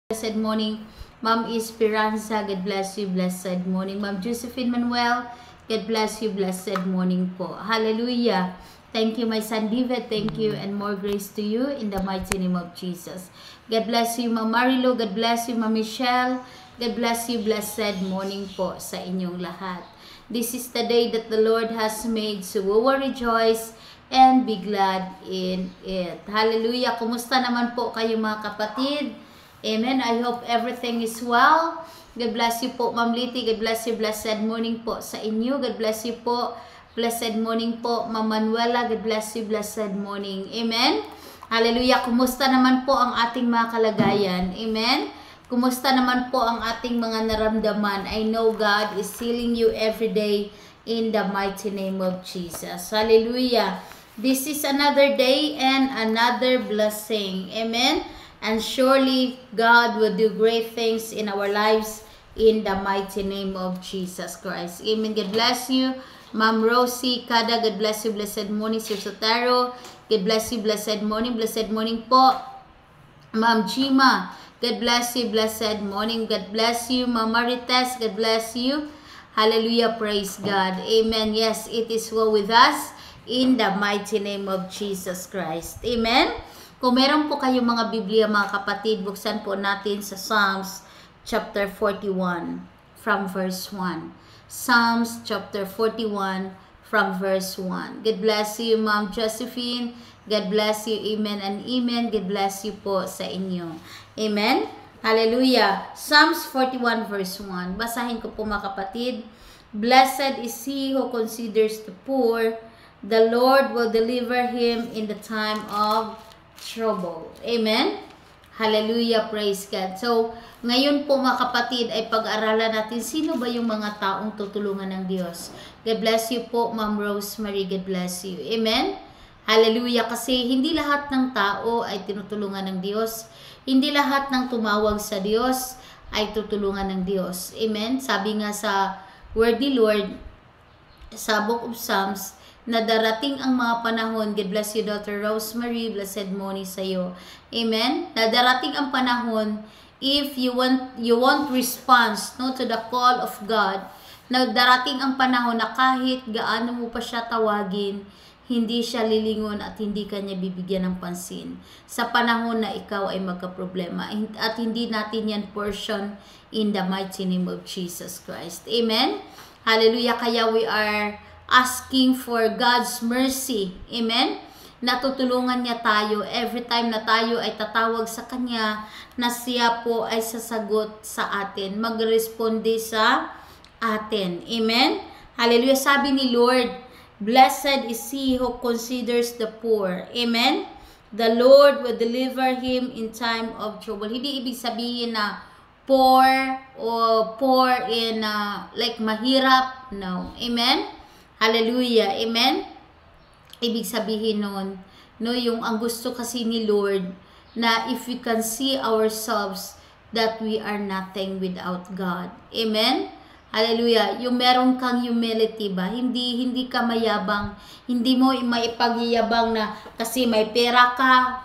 Blessed morning, Ma'am Esperanza. God bless you. Blessed morning, Ma'am Josephine Manuel. God bless you. Blessed morning po. Hallelujah. Thank you, my son David. Thank you and more grace to you in the mighty name of Jesus. God bless you, Ma'am Marilo. God bless you, Ma'am Michelle. God bless you. Blessed morning po sa inyong lahat. This is the day that the Lord has made, so we will rejoice and be glad in it. Hallelujah. Kumusta naman po kayo mga kapatid? Amen. I hope everything is well. God bless you po, Ma'am Liti. God bless you. Blessed morning po sa inyo. God bless you po. Blessed morning po, Ma'am Manuela. God bless you. Blessed morning. Amen. Hallelujah. Kumusta naman po ang ating mga kalagayan? Amen. Kumusta naman po ang ating mga naramdaman? I know God is healing you every day in the mighty name of Jesus. Hallelujah. This is another day and another blessing. Amen. And surely God will do great things in our lives in the mighty name of Jesus Christ. Amen. God bless you, Ma'am Rosie Kada. God bless you. Blessed morning, Sir Sotero. God bless you. Blessed morning. Blessed morning po, Ma'am Jima. God bless you. Blessed morning. God bless you, Ma'am Marites. God bless you. Hallelujah. Praise God. Amen. Yes, it is well with us in the mighty name of Jesus Christ. Amen. Kung meron po kayong mga Biblia mga kapatid, buksan po natin sa Psalms chapter 41 from verse 1. Psalms chapter 41 from verse 1. God bless you, Ma'am Josephine. God bless you. Amen and amen. God bless you po sa inyo. Amen. Hallelujah. Psalms 41 verse 1. Basahin ko po mga kapatid. Blessed is he who considers the poor. The Lord will deliver him in the time of trouble. Amen. Hallelujah. Praise God. So, ngayon po mga kapatid ay pag-aralan natin sino ba yung mga taong tutulungan ng Diyos. God bless you po, Ma'am Rosemary. God bless you. Amen. Hallelujah. Kasi hindi lahat ng tao ay tinutulungan ng Diyos. Hindi lahat ng tumawag sa Diyos ay tutulungan ng Diyos. Amen. Sabi nga sa Word ni Lord sa Book of Psalms, na darating ang mga panahon. God bless you, Dr. Rosemary. Blessed morning sa iyo. Amen. Na darating ang panahon, if you want response to the call of God, na darating ang panahon na kahit gaano mo pa siya tawagin, hindi siya lilingon at hindi kanya bibigyan ng pansin. Sa panahon na ikaw ay magkaproblema. At hindi natin yan portion in the mighty name of Jesus Christ. Amen. Hallelujah. Kaya we are asking for God's mercy. Amen? Natutulungan niya tayo every time na tayo ay tatawag sa Kanya, na siya po ay sasagot sa atin, magresponde sa atin. Amen? Hallelujah. Sabi ni Lord, blessed is he who considers the poor. Amen? The Lord will deliver him in time of trouble. Hindi ibig sabihin na poor or poor in like mahirap. No. Amen? Hallelujah. Amen? Ibig sabihin nun, yung ang gusto kasi ni Lord, na if we can see ourselves that we are nothing without God. Amen? Hallelujah. Yung meron kang humility ba? Hindi ka mayabang. Hindi mo maipagyayabang na kasi may pera ka,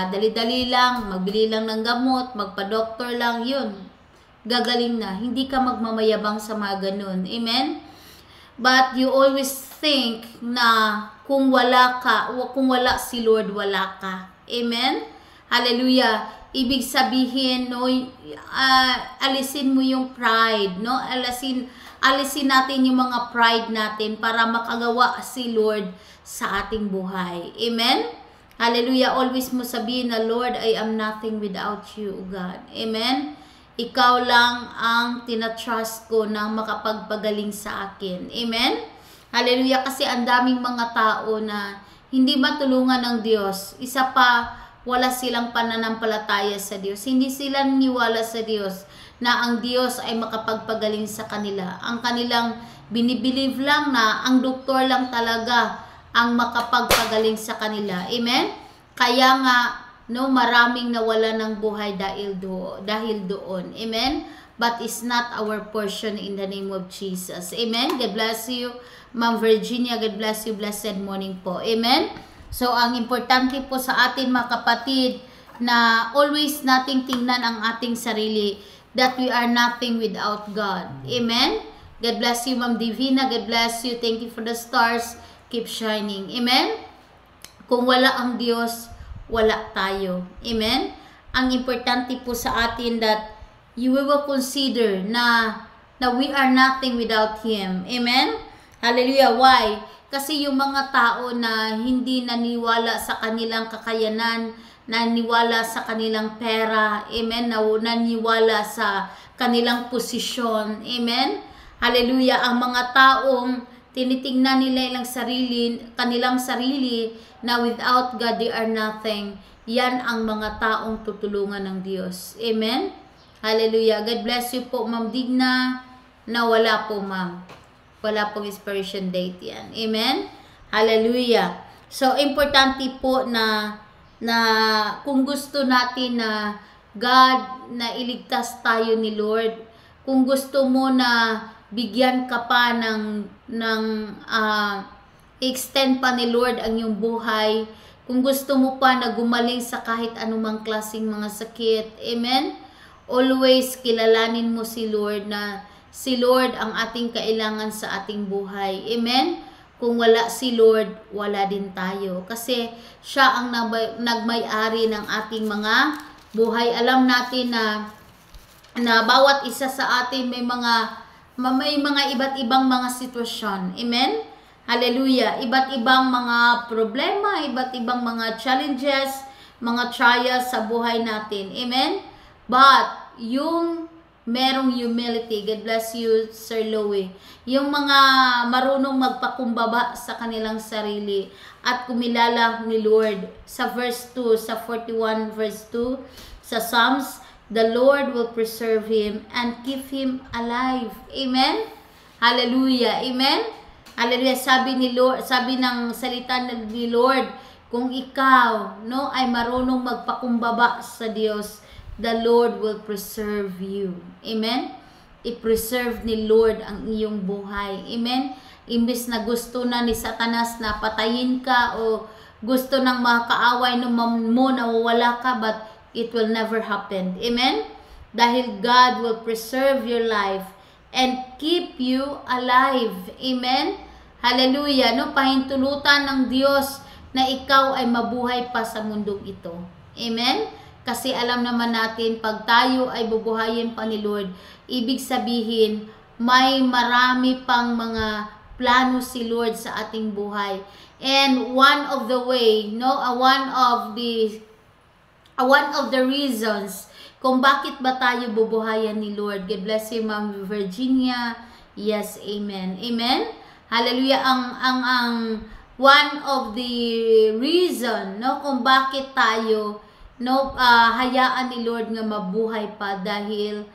dali-dali lang, magbili lang ng gamot, magpa-doktor lang, yun. Gagaling na. Hindi ka magmamayabang sa mga ganun. Amen? But you always think na kung wala ka, o kung wala si Lord, wala ka. Amen? Hallelujah. Ibig sabihin, alisin mo yung pride, no? Alisin natin yung mga pride natin para makagawa si Lord sa ating buhay. Amen? Hallelujah. Always mo sabihin na, Lord, I am nothing without you, God. Amen? Ikaw lang ang tinatrust ko na makapagpagaling sa akin. Amen? Hallelujah. Kasi ang daming mga tao na hindi matulungan ng Diyos. Isa pa, wala silang pananampalataya sa Diyos. Hindi sila niniwala sa Diyos na ang Diyos ay makapagpagaling sa kanila. Ang kanilang binibilieve lang na ang doktor lang talaga ang makapagpagaling sa kanila. Amen? Kaya nga, maraming nawala ng buhay dahil doon. Amen? But it's not our portion in the name of Jesus. Amen? God bless you, Ma'am Virginia. God bless you. Blessed morning po. Amen? So, ang importante po sa atin mga kapatid, na always nating tingnan ang ating sarili, that we are nothing without God. Amen? God bless you, Ma'am Divina. God bless you. Thank you for the stars. Keep shining. Amen? Kung wala ang Diyos, wala tayo. Amen? Ang importante po sa atin that you will consider na we are nothing without Him. Amen? Hallelujah. Why? Kasi yung mga tao na hindi naniwala sa kanilang kakayanan, naniwala sa kanilang pera, amen, naniwala sa kanilang posisyon, amen, hallelujah, ang mga taong tinitingnan nila kanilang sarili na without God they are nothing, yan ang mga taong tutulungan ng Diyos, amen, hallelujah. God bless you po, Ma'am Digna, na wala po, ma'am, wala pong expiration date yan, amen, hallelujah. So importante po na kung gusto natin na God, na iligtas tayo ni Lord, kung gusto mo na bigyan ka pa extend pa ni Lord ang iyong buhay, kung gusto mo pa na gumaling sa kahit anumang klaseng mga sakit, amen, always kilalanin mo si Lord na si Lord ang ating kailangan sa ating buhay, amen. Kung wala si Lord, wala din tayo. Kasi siya ang nagmay-ari ng ating mga buhay. Alam natin na bawat isa sa atin may mga iba't ibang mga sitwasyon. Amen? Hallelujah. Iba't ibang mga problema, iba't ibang mga challenges, mga trials sa buhay natin. Amen? But, yung merong humility. God bless you, Sir Lowe. Yung mga marunong magpakumbaba sa kanilang sarili at kumilala ni Lord. Sa verse 2, sa 41 verse 2, sa Psalms, the Lord will preserve him and keep him alive. Amen? Hallelujah. Amen? Hallelujah. Sabi ng salita ni Lord, kung ikaw ay marunong magpakumbaba sa Diyos, the Lord will preserve you. Amen? I-preserve ni Lord ang iyong buhay. Amen? Imbes na gusto na ni Satanas na patayin ka o gusto ng mga kaaway mo na wala ka, but it will never happen. Amen? Dahil God will preserve your life and keep you alive. Amen? Hallelujah. Pahintulutan ng Diyos na ikaw ay mabuhay pa sa mundong ito. Amen? Kasi alam naman natin, pag tayo ay bubuhayin pa ni Lord, ibig sabihin, may marami pang mga plano si Lord sa ating buhay. And one of the reasons kung bakit ba tayo bubuhayan ni Lord. God bless you, Ma'am Virginia. Yes, amen. Amen? Hallelujah. Ang one of the reason, kung bakit tayo hayaan ni Lord nga mabuhay pa, dahil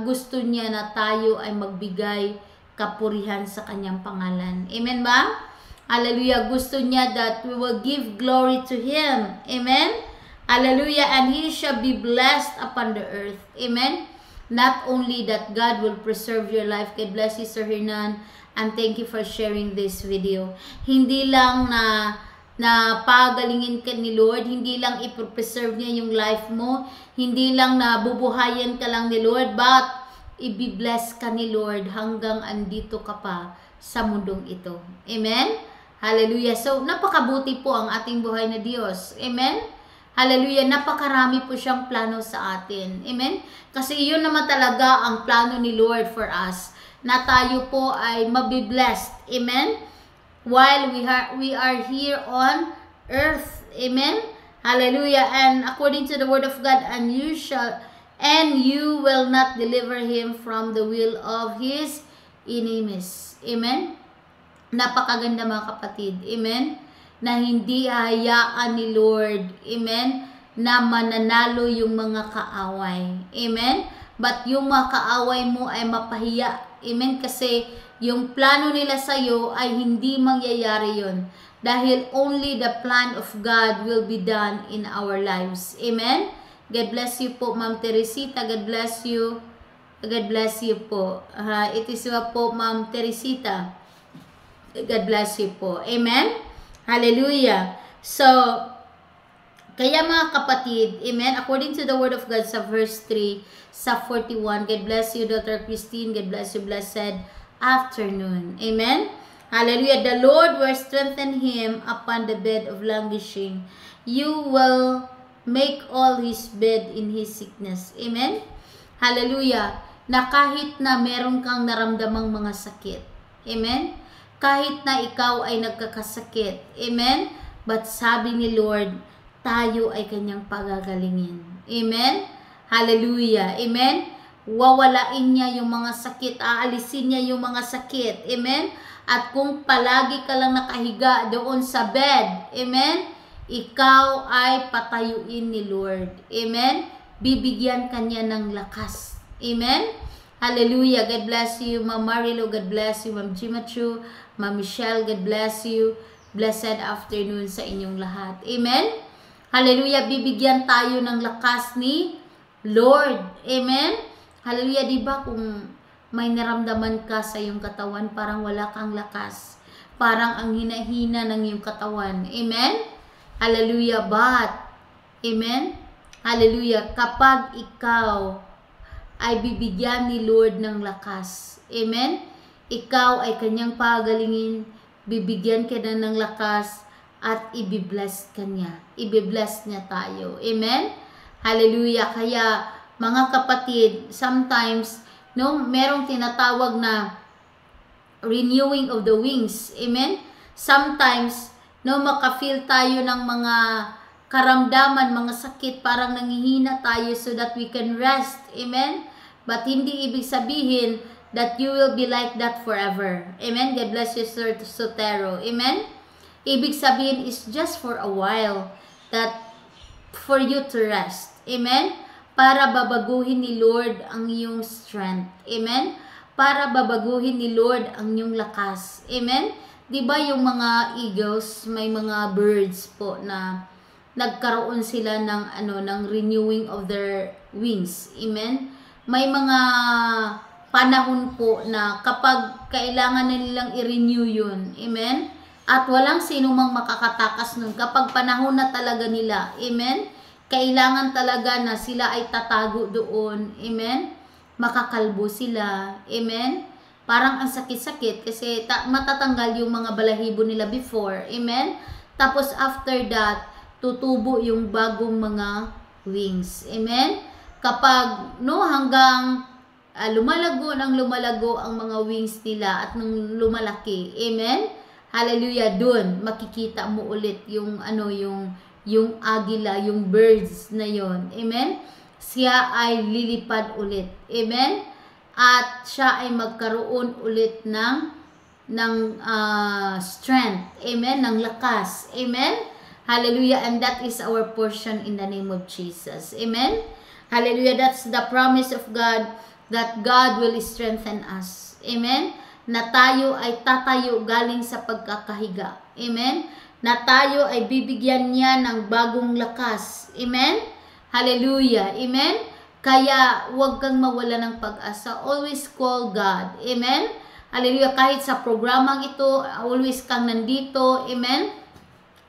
gusto niya na tayo ay magbigay kapurihan sa kanyang pangalan. Amen ba? Hallelujah. Gusto niya that we will give glory to Him. Amen? Hallelujah. And He shall be blessed upon the earth. Amen? Not only that God will preserve your life. God bless you, Sir Hernan. And thank you for sharing this video. Hindi lang na pagalingin ka ni Lord, hindi lang i-preserve niya yung life mo, hindi lang na bubuhayin ka lang ni Lord, but i-bless ka ni Lord hanggang andito ka pa sa mundong ito. Amen? Hallelujah. So, napakabuti po ang ating buhay na Diyos. Amen? Hallelujah. Napakarami po siyang plano sa atin. Amen? Kasi iyon naman talaga ang plano ni Lord for us, na tayo po ay mabiblessed. Amen? While we are here on earth. Amen? Hallelujah. And according to the word of God, and you will not deliver him from the will of his enemies. Amen? Napakaganda mga kapatid. Amen? Na hindi hayaan ni Lord, amen, na mananalo yung mga kaaway. Amen? But yung mga kaaway mo ay mapahiya. Amen? Kasi yung plano nila sa iyo ay hindi mangyayari yon, dahil only the plan of God will be done in our lives. Amen? God bless you po, Ma'am Teresita. God bless you. God bless you po. It is po, Ma'am Teresita. God bless you po. Amen? Hallelujah. So, Kaya mga kapatid, amen, according to the word of God sa verse 3, sa 41, God bless you, Daughter Christine, God bless you, blessed afternoon. Amen? Hallelujah. The Lord will strengthen him upon the bed of languishing. You will make all his bed in his sickness. Amen? Hallelujah. Na kahit na meron kang naramdamang mga sakit. Amen? Kahit na ikaw ay nagkakasakit. Amen? But sabi ni Lord, tayo ay kanyang pagagalingin. Amen? Hallelujah. Amen? Wawalain niya yung mga sakit. Aalisin niya yung mga sakit. Amen? At kung palagi ka lang nakahiga doon sa bed, amen? Ikaw ay patayuin ni Lord. Amen? Bibigyan kanya ng lakas. Amen? Hallelujah. God bless you. Ma'am Marilo, God bless you. Ma'am Jimachu, Ma'am Michelle, God bless you. Blessed afternoon sa inyong lahat. Amen? Hallelujah. Bibigyan tayo ng lakas ni Lord. Amen? Hallelujah. Diba kung may naramdaman ka sa iyong katawan, parang wala kang lakas. Parang ang hina-hina ng iyong katawan. Amen? Hallelujah. But, amen? Hallelujah. Kapag ikaw ay bibigyan ni Lord ng lakas. Amen? Ikaw ay kanyang pagalingin, bibigyan ka na ng lakas, at ibibless ka niya. Ibibless niya tayo. Amen? Hallelujah. Kaya, mga kapatid, sometimes, no, merong tinatawag na renewing of the wings. Amen? Sometimes, no, makafeel tayo ng mga karamdaman, mga sakit, parang nangihina tayo so that we can rest. Amen? But hindi ibig sabihin that you will be like that forever. Amen? God bless you, Sir Sotero. Amen? Ibig sabihin is just for a while that for you to rest. Amen? Para babaguhin ni Lord ang iyong strength. Amen? Para babaguhin ni Lord ang iyong lakas. Amen? Diba yung mga eagles, may mga birds po na nagkaroon sila ng ng renewing of their wings. Amen? May mga panahon po na kapag kailangan na nilang i-renew yun. Amen? At walang sino mang makakatakas nun. Kapag panahon na talaga nila. Amen? Kailangan talaga na sila ay tatago doon. Amen? Makakalbo sila. Amen? Parang ang sakit-sakit kasi matatanggal yung mga balahibo nila before. Amen? Tapos after that, tutubo yung bagong mga wings. Amen? Kapag hanggang lumalago ang mga wings nila at nung lumalaki. Amen? Hallelujah, doon makikita mo ulit yung yung agila, yung birds na yon. Amen? Siya ay lilipad ulit. Amen? At siya ay magkaroon ulit ng strength. Amen? Ng lakas. Amen? Hallelujah. And that is our portion in the name of Jesus. Amen? Hallelujah. That's the promise of God that God will strengthen us. Amen? Na tayo ay tatayo galing sa pagkakahiga. Amen? Na tayo ay bibigyan niya ng bagong lakas. Amen? Hallelujah. Amen? Kaya huwag kang mawala ng pag-asa. Always call God. Amen? Hallelujah. Kahit sa programang ito, always kang nandito. Amen?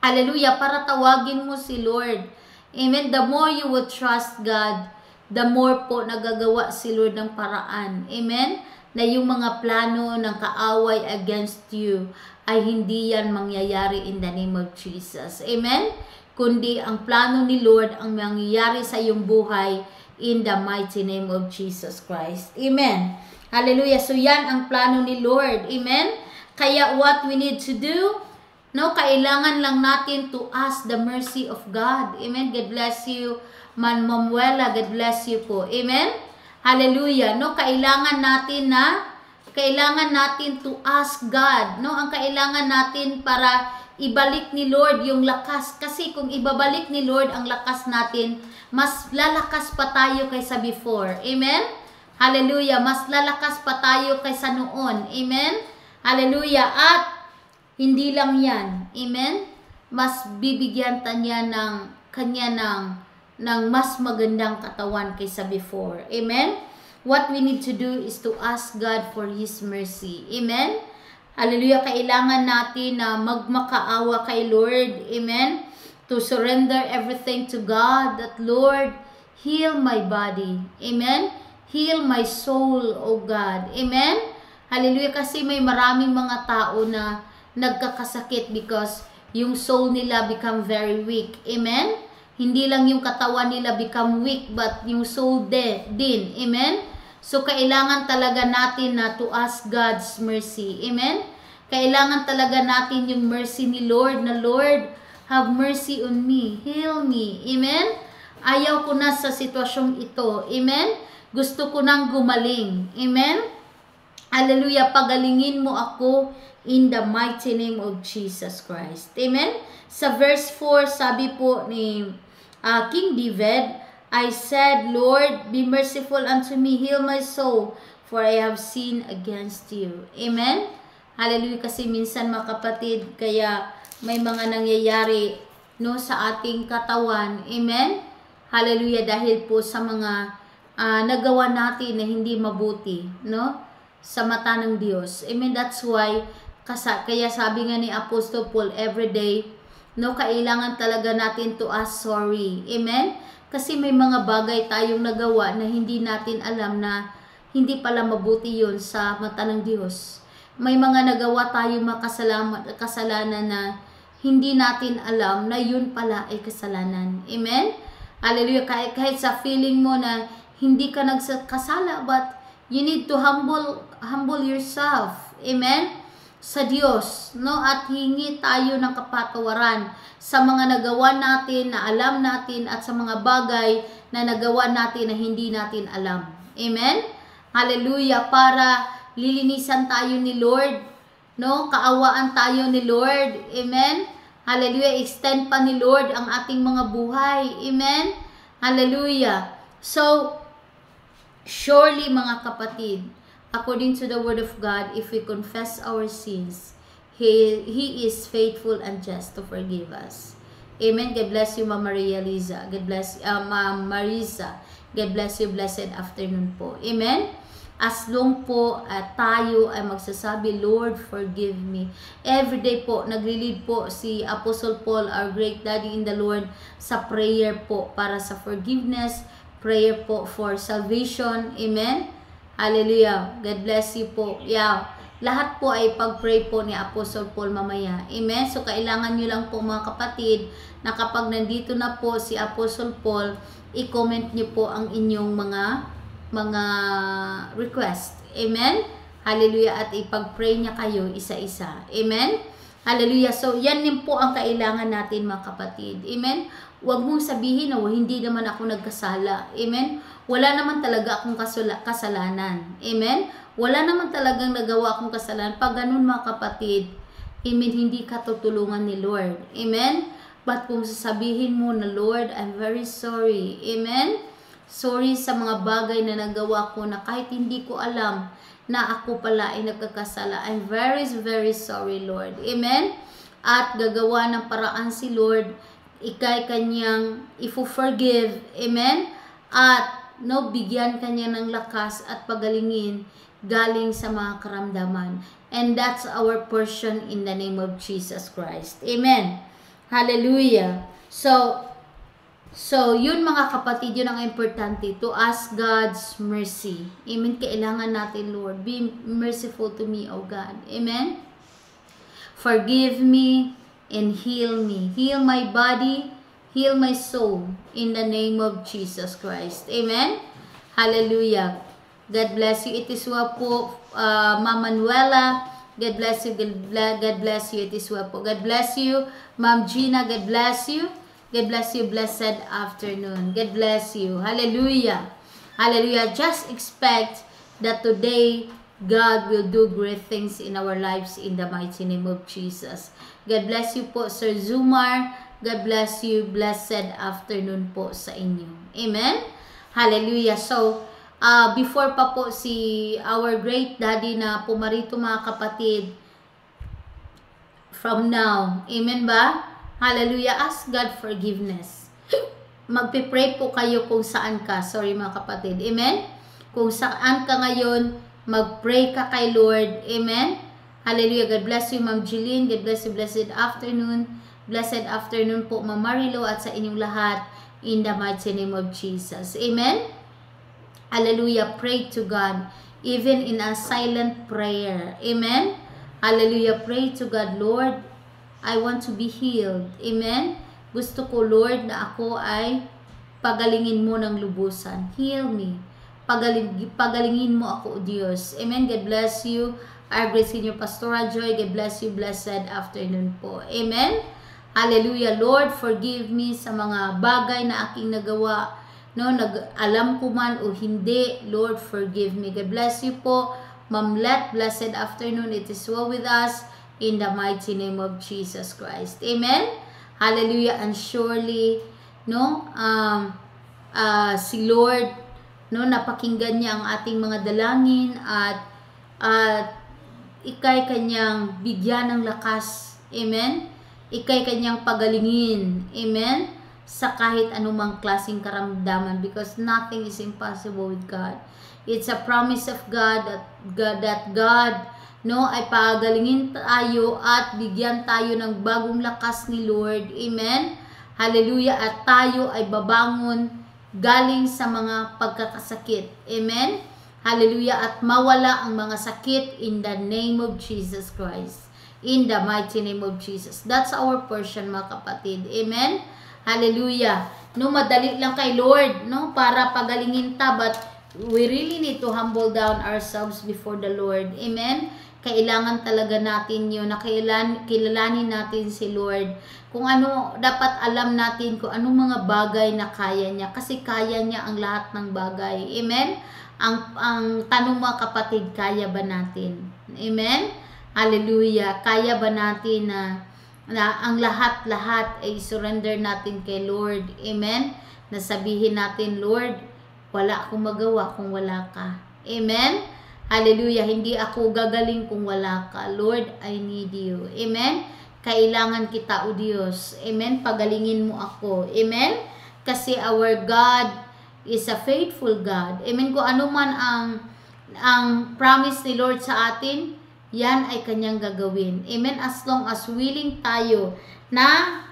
Hallelujah. Para tawagin mo si Lord. Amen? The more you will trust God, the more po nagagawa si Lord ng paraan. Amen? Na yung mga plano ng kaaway against you ay hindi yan mangyayari in the name of Jesus. Amen? Kundi ang plano ni Lord ang mangyayari sa iyong buhay in the mighty name of Jesus Christ. Amen? Hallelujah. So yan ang plano ni Lord. Amen? Kaya what we need to do, kailangan lang natin to ask the mercy of God. Amen? God bless you, Man Mamuela. God bless you po. Amen? Hallelujah. Kailangan natin to ask God. Ang kailangan natin para ibalik ni Lord yung lakas. Kasi kung ibabalik ni Lord ang lakas natin, mas lalakas pa tayo kaysa before. Amen? Hallelujah. Mas lalakas pa tayo kaysa noon. Amen? Hallelujah. At hindi lang yan. Amen? Mas bibigyan niya ng mas magandang katawan kaysa before. Amen? What we need to do is to ask God for His mercy. Amen? Hallelujah. Kailangan natin na magmakaawa kay Lord. Amen? to surrender everything to God, that Lord, heal my body. Amen? Heal my soul, O God. Amen? Hallelujah. Kasi may maraming mga tao na nagkakasakit because yung soul nila become very weak. Amen? Hindi lang yung katawan nila become weak, but yung soul din. Amen? So, kailangan talaga natin na to ask God's mercy. Amen? Kailangan talaga natin yung mercy ni Lord, na Lord, have mercy on me. Heal me. Amen? Ayaw ko na sa sitwasyong ito. Amen? Gusto ko nang gumaling. Amen? Hallelujah. Pagalingin mo ako in the mighty name of Jesus Christ. Amen? Sa verse 4, sabi po ni King David, I said, Lord, be merciful unto me, heal my soul, for I have sinned against you. Amen? Hallelujah. Kasi minsan mga kapatid, kaya may mga nangyayari no, sa ating katawan. Amen? Hallelujah. Dahil po sa mga nagawa natin na hindi mabuti, no? Sa mata ng Diyos. Amen? That's why, kaya sabi nga ni Apostle Paul, every day, no, kailangan talaga natin to ask sorry. Amen? Kasi may mga bagay tayong nagawa na hindi natin alam na hindi pala mabuti yun sa mata ng Diyos. May mga nagawa tayong kasalanan na hindi natin alam na yun pala ay kasalanan. Amen? Hallelujah. Kahit sa feeling mo na hindi ka nagkasala, but you need to humble yourself. Amen? Sa Diyos, no? At hingi tayo ng kapatawaran sa mga nagawa natin na alam natin at sa mga bagay na nagawa natin na hindi natin alam. Amen? Hallelujah. Para lilinisan tayo ni Lord, no? Kaawaan tayo ni Lord. Amen? Hallelujah. Extend pa ni Lord ang ating mga buhay. Amen? Hallelujah. So, surely mga kapatid, according to the word of God, if we confess our sins, He is faithful and just to forgive us. Amen. God bless you, Ma'am Maria Liza. God bless Ma'am Marisa. God bless you. Blessed afternoon po. Amen. As long po tayo ay magsasabi, Lord, forgive me. Every day po, nagli-lead po si Apostle Paul, our great daddy in the Lord, sa prayer po para sa forgiveness, prayer po for salvation. Amen. Hallelujah. God bless you po. Yeah. Lahat po ay pag-pray po ni Apostle Paul mamaya. Amen. So, kailangan nyo lang po mga kapatid na kapag nandito na po si Apostle Paul, i-comment nyo po ang inyong mga request. Amen. Hallelujah. At ipag-pray niya kayo isa-isa. Amen. Hallelujah. So, yan din po ang kailangan natin mga kapatid. Amen. Huwag mong sabihin na hindi naman ako nagkasala. Amen. Wala naman talaga akong kasalanan. Amen? Wala naman talagang nagawa akong kasalanan. Pag ganun mga kapatid, amen, hindi ka tutulungan ni Lord. Amen? But kung sasabihin mo na, Lord, I'm very sorry. Amen? Sorry sa mga bagay na nagawa ko na kahit hindi ko alam na ako pala ay nagkakasala. I'm very, very sorry, Lord. Amen? At gagawa ng paraan si Lord, ikay kanyang i-forgive. Amen? At no, bigyan kanya ng lakas at pagalingin galing sa mga karamdaman. And that's our portion in the name of Jesus Christ. Amen. Hallelujah. So yun mga kapatid, yun ang importante, to ask God's mercy. Amen. Kailangan natin, Lord, be merciful to me, O God. Amen. Forgive me and heal me. Heal my body, heal my soul in the name of Jesus Christ. Amen? Hallelujah. God bless you. It is well po, Ma'am Manuela. God bless you. God bless you. It is well po. God bless you. Ma'am Gina, God bless you. God bless you. Blessed afternoon. God bless you. Hallelujah. Hallelujah. Just expect that today God will do great things in our lives in the mighty name of Jesus. God bless you po, Sir Zumar. God bless you. Blessed afternoon po sa inyo. Amen? Hallelujah. So, before pa po si our great daddy na pumarito mga kapatid, from now, amen ba? Hallelujah. Ask God forgiveness. Magpipray po kayo kung saan ka. Sorry mga kapatid. Amen? Kung saan ka ngayon, mag-pray ka kay Lord. Amen? Hallelujah. God bless you, Ma'am Jeline. God bless you. Blessed afternoon. blessed afternoon po, Ma'am Marilo, at sa inyong lahat, in the mighty name of Jesus. Amen? Hallelujah. Pray to God, even in a silent prayer. Amen? Hallelujah. Pray to God, Lord, I want to be healed. Amen? Gusto ko, Lord, na ako ay pagalingin mo ng lubusan. Heal me. Pagalingin mo ako, Diyos. Amen? God bless you. Our great senior Pastora Joy, God bless you. Blessed afternoon po. Amen? Hallelujah. Lord, forgive me sa mga bagay na aking nagawa. No, alam ko man o hindi. Lord, forgive me. God bless you po. Ma'am Let, blessed afternoon. It is well with us in the mighty name of Jesus Christ. Amen? Hallelujah. And surely, no, si Lord, no, napakinggan niya ang ating mga dalangin at ikay kanyang bigyan ng lakas. Amen? Ikay kanyang pagalingin. Amen? Sa kahit anumang klaseng karamdaman, because nothing is impossible with God. It's a promise of God that God, no, ay pagalingin tayo at bigyan tayo ng bagong lakas ni Lord. Amen? Hallelujah. At tayo ay babangon galing sa mga pagkakasakit. Amen? Hallelujah. At mawala ang mga sakit in the name of Jesus Christ. In the mighty name of Jesus. That's our portion, mga kapatid. Amen? Hallelujah. No, madali lang kay Lord, no, para pagalingin ta, but we really need to humble down ourselves before the Lord. Amen? Kailangan talaga natin yun, na kilalanin natin si Lord. Kung ano, dapat alam natin kung anong mga bagay na kaya niya. Kasi kaya niya ang lahat ng bagay. Amen? Ang tanong, mga kapatid, kaya ba natin? Amen? Hallelujah. Kaya ba natin na ang lahat-lahat ay surrender natin kay Lord? Amen? Nasabihin natin, Lord, wala akong magawa kung wala ka. Amen? Hallelujah. Hindi ako gagaling kung wala ka. Lord, I need you. Amen? Kailangan kita, o Diyos. Amen? Pagalingin mo ako. Amen? Kasi our God is a faithful God. Amen? Kung ano man ang promise ni Lord sa atin, yan ay kanyang gagawin. Amen? As long as willing tayo na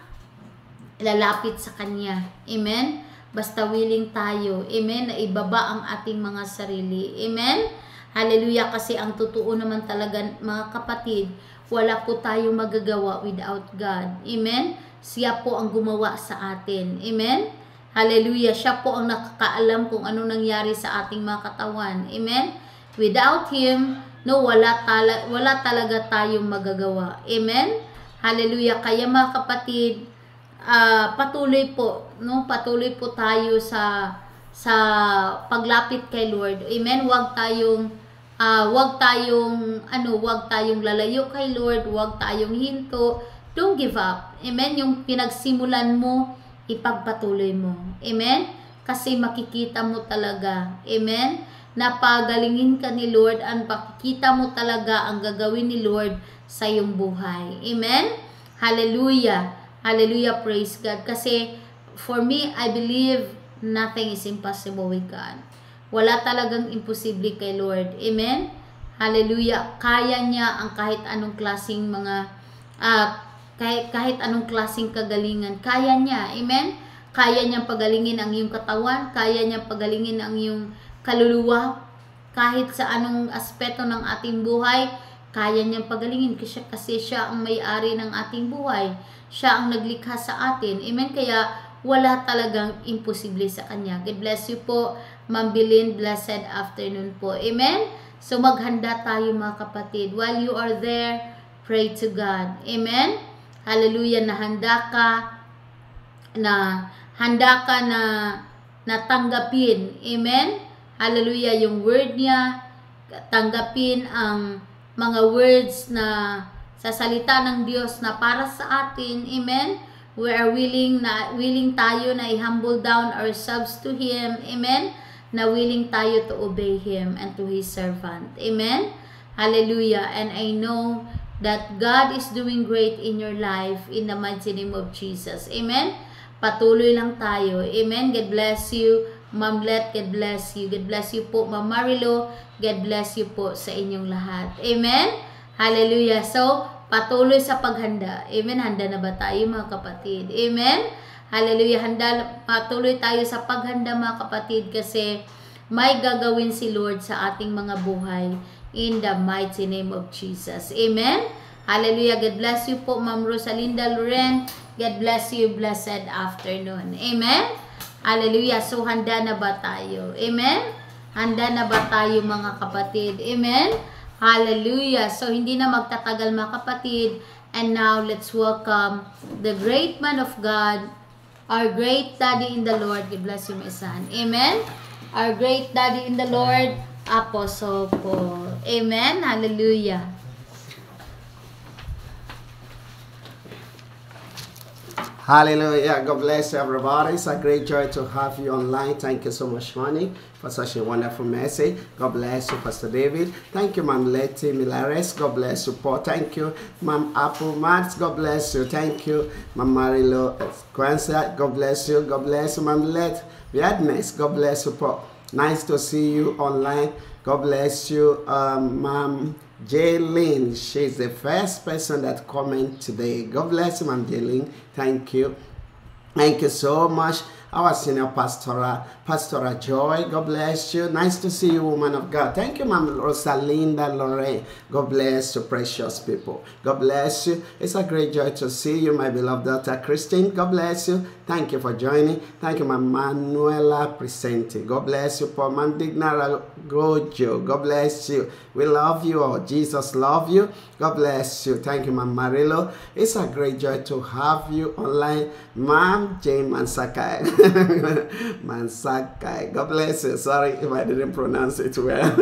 lalapit sa kanya. Amen? Basta willing tayo. Amen? Na ibaba ang ating mga sarili. Amen? Hallelujah. Kasi ang totoo naman talaga, mga kapatid, wala po tayo magagawa without God. Amen? Siya po ang gumawa sa atin. Amen? Hallelujah. Siya po ang nakakaalam kung ano nangyari sa ating mga katawan. Amen? Without Him, no, wala talaga tayong magagawa. Amen? Hallelujah. Kaya, mga kapatid, patuloy po tayo sa paglapit kay Lord. Amen? Huwag tayong lalayo kay Lord, huwag tayong hinto. Don't give up. Amen? Yung pinagsimulan mo, ipagpatuloy mo. Amen? Kasi makikita mo talaga. Amen? Napagalingin ka ni Lord, at makikita mo talaga ang gagawin ni Lord sa iyong buhay. Amen? Hallelujah. Hallelujah. Praise God. Kasi for me, I believe nothing is impossible with God. Wala talagang imposible kay Lord. Amen? Hallelujah. Kaya niya ang kahit anong klaseng kahit anong klaseng kagalingan. Kaya niya. Amen? Kaya niyang pagalingin ang iyong katawan. Kaya niyang pagalingin ang iyong kaluluwa. Kahit sa anong aspeto ng ating buhay, kaya niyang pagalingin. Kasi siya ang may-ari ng ating buhay. Siya ang naglikha sa atin. Amen? Kaya wala talagang imposible sa Kanya. God bless you po, Ma'am Bilin. Blessed afternoon po. Amen? So maghanda tayo, mga kapatid. While you are there, pray to God. Amen? Hallelujah. Handa ka na tanggapin. Amen? Hallelujah. Yung word niya, tanggapin ang mga words na sa salita ng Diyos na para sa atin. Amen? We are willing tayo na i-humble down ourselves to Him. Amen? Na willing tayo to obey Him and to His servant. Amen? Hallelujah. And I know that God is doing great in your life in the mighty name of Jesus. Amen? Patuloy lang tayo. Amen? God bless you. Ma'am Let, God bless you. God bless you po, Ma'am Marilo. God bless you po sa inyong lahat. Amen? Hallelujah. So, patuloy sa paghanda. Amen. Handa na ba tayo mga kapatid? Amen. Hallelujah. Patuloy tayo sa paghanda mga kapatid kasi may gagawin si Lord sa ating mga buhay in the mighty name of Jesus. Amen. Hallelujah. God bless you po, Ma'am Rosalinda Loren. God bless you. Blessed afternoon. Amen. Hallelujah. So, handa na ba tayo? Amen. Handa na ba tayo mga kapatid? Amen. Hallelujah. So, hindi na magtatagal mga kapatid. And now, let's welcome the great man of God, our great daddy in the Lord. God bless you, my son. Amen. Our great daddy in the Lord, Apostle Paul. Amen. Hallelujah. Hallelujah. God bless everybody. It's a great joy to have you online. Thank you so much, honey, for such a wonderful message. God bless you, Pastor David. Thank you, Ma'am Letty Milares. God bless you, Paul. Thank you, Ma'am Apple Mats. God bless you. Thank you, Ma'am Marilo Quanza. God bless you. God bless you, Ma'am Let Viadnes. God bless you, Paul. Nice to see you online. God bless you, Ma'am Jaylin. She's the first person that commented today. God bless you, Ma'am Jaylin. Thank you. Thank you so much. Our senior Pastora Joy. God bless you. Nice to see you, woman of God. Thank you, Ma'am Rosalinda Lorraine. God bless you, precious people. God bless you. It's a great joy to see you, my beloved daughter Christine. God bless you. Thank you for joining. Thank you, Ma'am Manuela Presenti. God bless you, Paul. Ma'am Dignara Gojo. God bless you. We love you all. Jesus love you. God bless you. Thank you, Ma'am Marilo. It's a great joy to have you online. Ma'am Jane Mansakai. Mansakai. God bless you. Sorry if I didn't pronounce it well.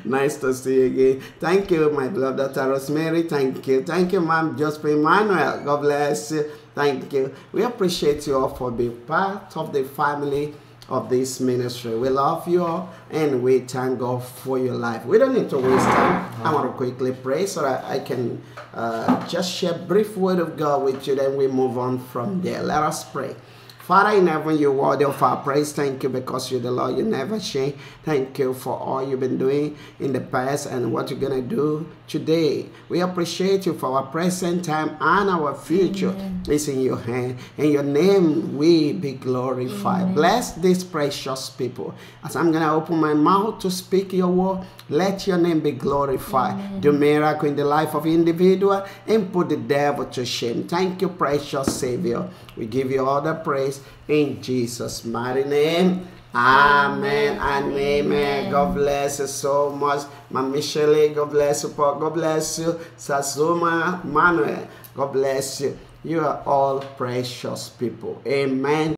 Nice to see you again. Thank you, my beloved daughter Rosemary. Thank you. Thank you, Ma'am Josephine Manuel. God bless you. Thank you. We appreciate you all for being part of the family of this ministry. We love you all and we thank God for your life. We don't need to waste time. I want to quickly pray so that I can just share a brief word of God with you, then we move on from there. Let us pray. Father in heaven, you're worthy of our praise. Thank you because you're the Lord. You never change. Thank you for all you've been doing in the past and what you're going to do today. We appreciate you for our present time and our future. Amen. Is in your hand. In your name, we be glorified. Amen. Bless these precious people. As I'm going to open my mouth to speak your word, let your name be glorified. Amen. Do miracle in the life of individual and put the devil to shame. Thank you, precious Savior. We give you all the praise in Jesus' mighty name. Amen and amen. God bless you so much. Ma'am Michelle, God bless you. Paul, God bless you. Sazuma Manuel, God bless you. You are all precious people. Amen.